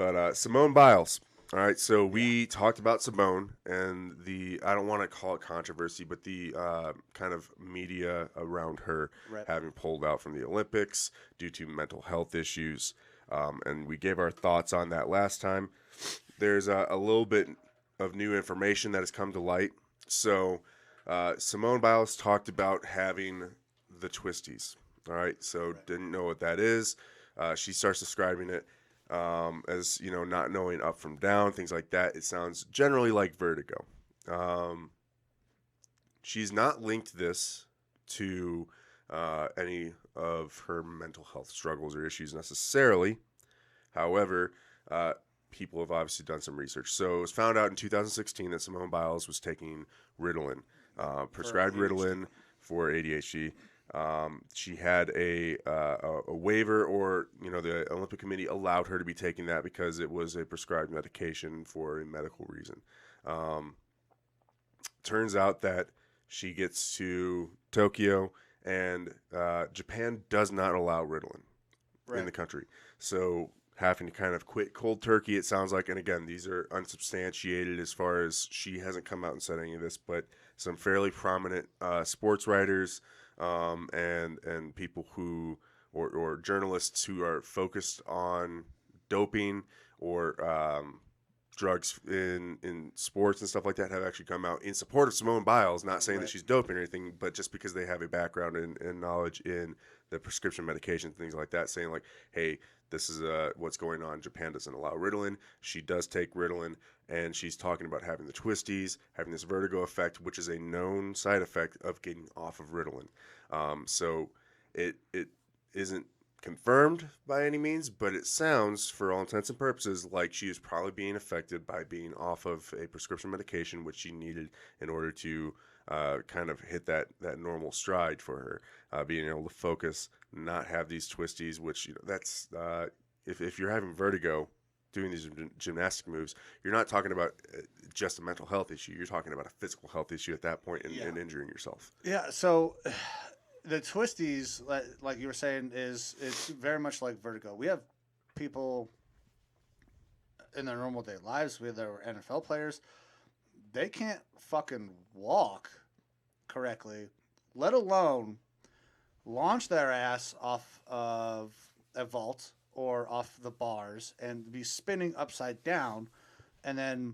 But Simone Biles. All right, so we talked about Simone and I don't want to call it controversy, but the kind of media around her Right. having pulled out from the Olympics due to mental health issues. And we gave our thoughts on that last time. There's a little bit of new information that has come to light. So Simone Biles talked about having the twisties. All right, so Right. didn't know what that is. She starts describing it as not knowing up from down, things like that. It sounds generally like vertigo. Um, she's not linked this to any of her mental health struggles or issues necessarily. However, people have obviously done some research. So it was found out in 2016 that Simone Biles was taking Ritalin, For prescribed ADHD. Ritalin for ADHD. She had a waiver, or the Olympic Committee allowed her to be taking that because it was a prescribed medication for a medical reason. Um, Turns out that she gets to Tokyo, and Japan does not allow Ritalin in Right. the country. So having to kind of quit cold turkey, it sounds like. And again, these are unsubstantiated as far as she hasn't come out and said any of this, but some fairly prominent sports writers and people who or journalists who are focused on doping or drugs in sports and stuff like that have actually come out in support of Simone Biles, not saying that Right. she's doping or anything, but just because they have a background and knowledge in the prescription medications, things like that, saying like, hey, this is what's going on. Japan doesn't allow Ritalin. She does take Ritalin, and she's talking about having the twisties, having this vertigo effect, which is a known side effect of getting off of Ritalin. So it isn't confirmed by any means, but it sounds, for all intents and purposes, like she is probably being affected by being off of a prescription medication, which she needed in order to kind of hit that normal stride for her, being able to focus, not have these twisties, which that's if you're having vertigo. Doing these gymnastic moves, you're not talking about just a mental health issue. You're talking about a physical health issue at that point Yeah. and injuring yourself. Yeah. So the twisties, like you were saying, it's very much like vertigo. We have people in their normal day lives. We have their NFL players. They can't fucking walk correctly, let alone launch their ass off of a vault or off the bars and be spinning upside down and then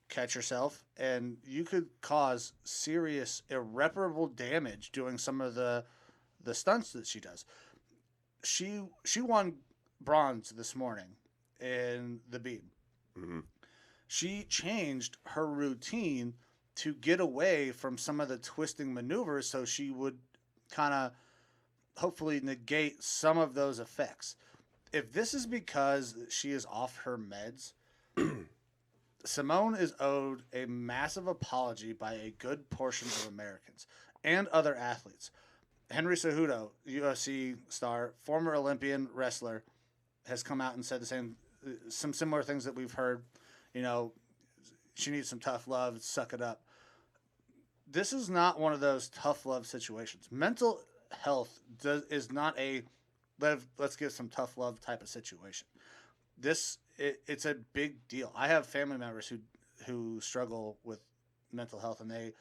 catch yourself, and you could cause serious irreparable damage doing some of the stunts that she does. She won bronze this morning in the beam. Mm-hmm. She changed her routine to get away from some of the twisting maneuvers so she would kind of hopefully negate some of those effects. If this is because she is off her meds, Simone is owed a massive apology by a good portion of Americans and other athletes. Henry Cejudo, UFC star, former Olympian wrestler, has come out and said some similar things that we've heard. You know, she needs some tough love, suck it up. This is not one of those tough love situations. Mental health is not a let's give some tough love type of situation. It's a big deal. I have family members who struggle with mental health, and they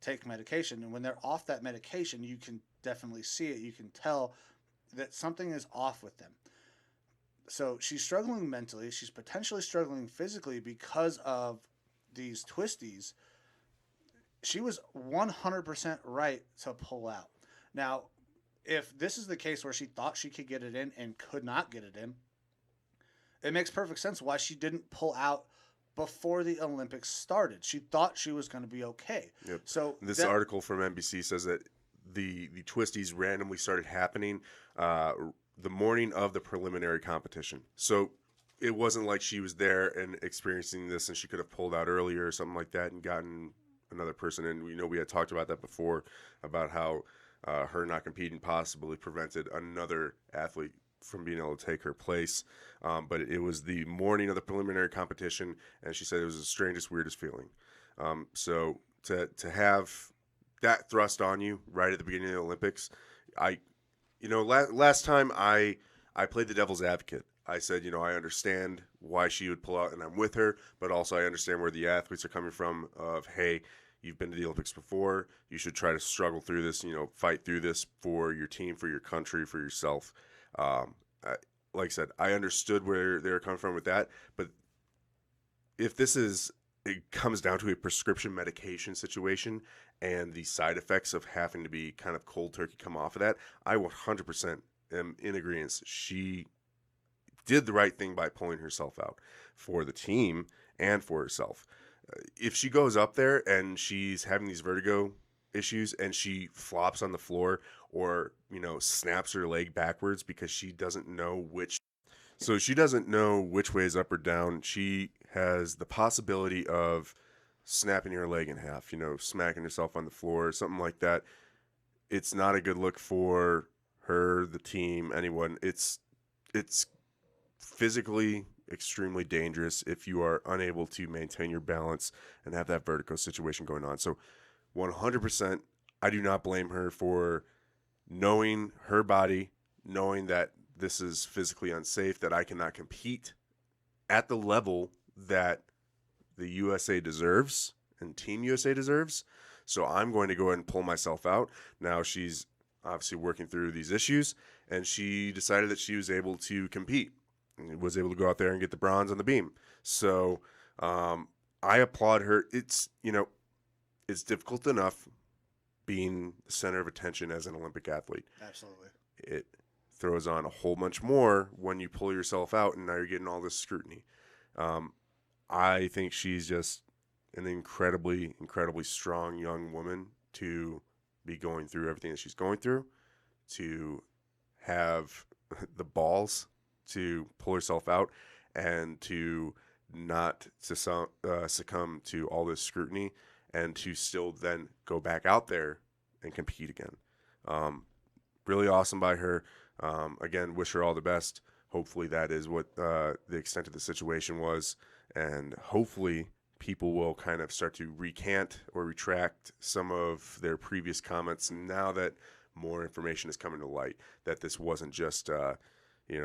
take medication, and when they're off that medication, you can definitely see it. You can tell that something is off with them. So she's struggling mentally. She's potentially struggling physically because of these twisties. She was 100% right to pull out. Now, if this is the case where she thought she could get it in and could not get it in, it makes perfect sense why she didn't pull out before the Olympics started. She thought she was going to be okay. Yep. So This article from NBC says that the twisties randomly started happening the morning of the preliminary competition. So it wasn't like she was there and experiencing this and she could have pulled out earlier or something like that and gotten another person in. We had talked about that before, about how her not competing possibly prevented another athlete from being able to take her place. But it was the morning of the preliminary competition, and she said it was the strangest, weirdest feeling. So to have that thrust on you right at the beginning of the Olympics, last time I played the devil's advocate. I said, I understand why she would pull out, and I'm with her, but also I understand where the athletes are coming from. Of hey, you've been to the Olympics before, you should try to struggle through this, fight through this for your team, for your country, for yourself. Um, I, like I said, I understood where they were coming from with that, but if it comes down to a prescription medication situation and the side effects of having to be kind of cold turkey come off of that, I 100% am in agreement. She did the right thing by pulling herself out for the team and for herself. If she goes up there and she's having these vertigo issues and she flops on the floor or, snaps her leg backwards because she doesn't know which way is up or down. She has the possibility of snapping her leg in half, smacking herself on the floor, something like that. It's not a good look for her, the team, anyone. It's physically extremely dangerous if you are unable to maintain your balance and have that vertigo situation going on. So 100%, I do not blame her for knowing her body, knowing that this is physically unsafe, that I cannot compete at the level that the USA deserves and Team USA deserves. So I'm going to go ahead and pull myself out. Now she's obviously working through these issues, and she decided that she was able to compete and was able to go out there and get the bronze on the beam. So I applaud her. It's difficult enough being the center of attention as an Olympic athlete. Absolutely. It throws on a whole bunch more when you pull yourself out and now you're getting all this scrutiny. I think she's just an incredibly, incredibly strong young woman to be going through everything that she's going through, to have the balls to pull herself out and to not succumb to all this scrutiny and to still then go back out there and compete again. Really awesome by her. Again, wish her all the best. Hopefully that is what the extent of the situation was, and hopefully people will kind of start to recant or retract some of their previous comments now that more information is coming to light, that this wasn't just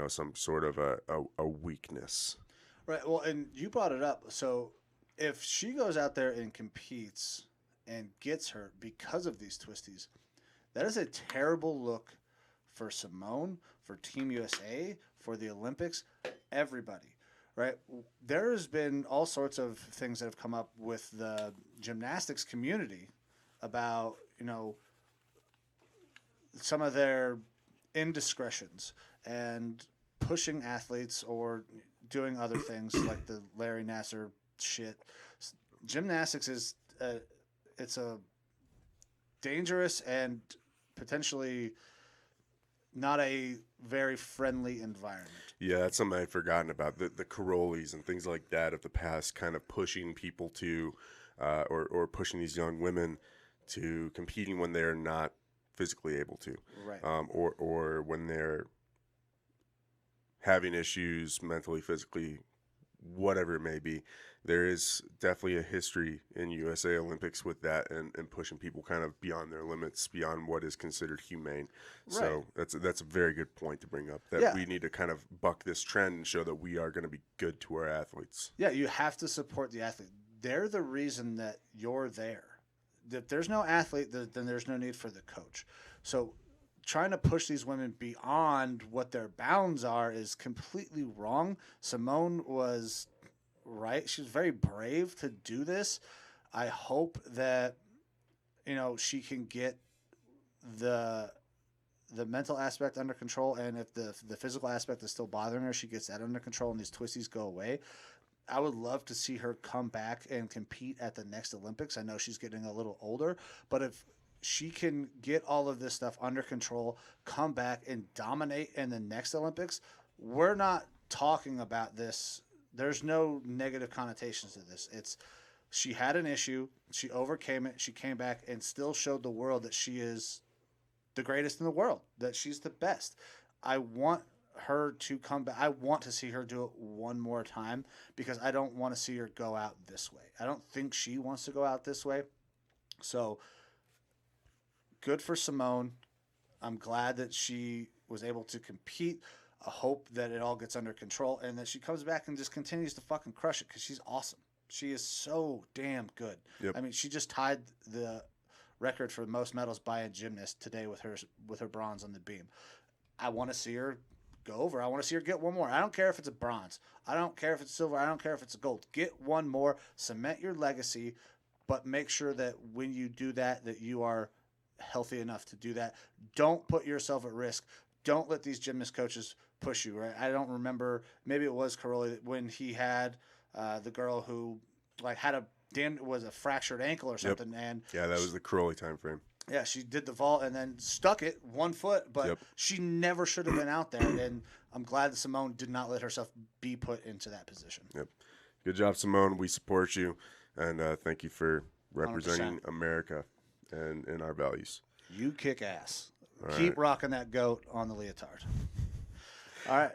some sort of a weakness. Right. Well, and you brought it up. So if she goes out there and competes and gets hurt because of these twisties, that is a terrible look for Simone, for Team USA, for the Olympics, everybody. Right. There's been all sorts of things that have come up with the gymnastics community about, some of their indiscretions and pushing athletes or doing other things like the Larry Nasser shit. Gymnastics is it's a dangerous and potentially not a very friendly environment. Yeah, that's something I'd forgotten about. The Carollis and things like that of the past, kind of pushing people to, or pushing these young women to competing when they're not physically able to, Right. Or when they're having issues mentally, physically, whatever it may be. There is definitely a history in USA Olympics with that and pushing people kind of beyond their limits, beyond what is considered humane. Right. So that's a very good point to bring up, that Yeah. we need to kind of buck this trend and show that we are going to be good to our athletes. Yeah, you have to support the athlete. They're the reason that you're there. If there's no athlete, then there's no need for the coach. So trying to push these women beyond what their bounds are is completely wrong. Simone was right. She was very brave to do this. I hope that she can get the mental aspect under control, and if the physical aspect is still bothering her, she gets that under control and these twisties go away. I would love to see her come back and compete at the next Olympics. I know she's getting a little older, but if she can get all of this stuff under control, come back and dominate in the next Olympics, we're not talking about this. There's no negative connotations to this. She had an issue, she overcame it, she came back and still showed the world that she is the greatest in the world, that she's the best. I want her to come back. I want to see her do it one more time because I don't want to see her go out this way. I don't think she wants to go out this way. So good for Simone. I'm glad that she was able to compete. I hope that it all gets under control and that she comes back and just continues to fucking crush it because she's awesome. She is so damn good. Yep. I mean, she just tied the record for most medals by a gymnast today with her bronze on the beam. I want to see her go over. I want to see her get one more. I don't care if it's a bronze. I don't care if it's silver. I don't care if it's a gold. Get one more. Cement your legacy, but make sure that when you do that, that you are healthy enough to do that. Don't put yourself at risk. Don't let these gymnast coaches push you. Right? I don't remember. Maybe it was Caroli when he had the girl who like had was a fractured ankle or something, and yeah, that was the Crowley time frame. yeah, she did the vault and then stuck it 1 foot, but she never should have been out there. And I'm glad that Simone did not let herself be put into that position. Yep. Good job, Simone. We support you, and thank you for representing 100%. America and our values. You kick ass. All Keep right. rocking that goat on the leotard. All right.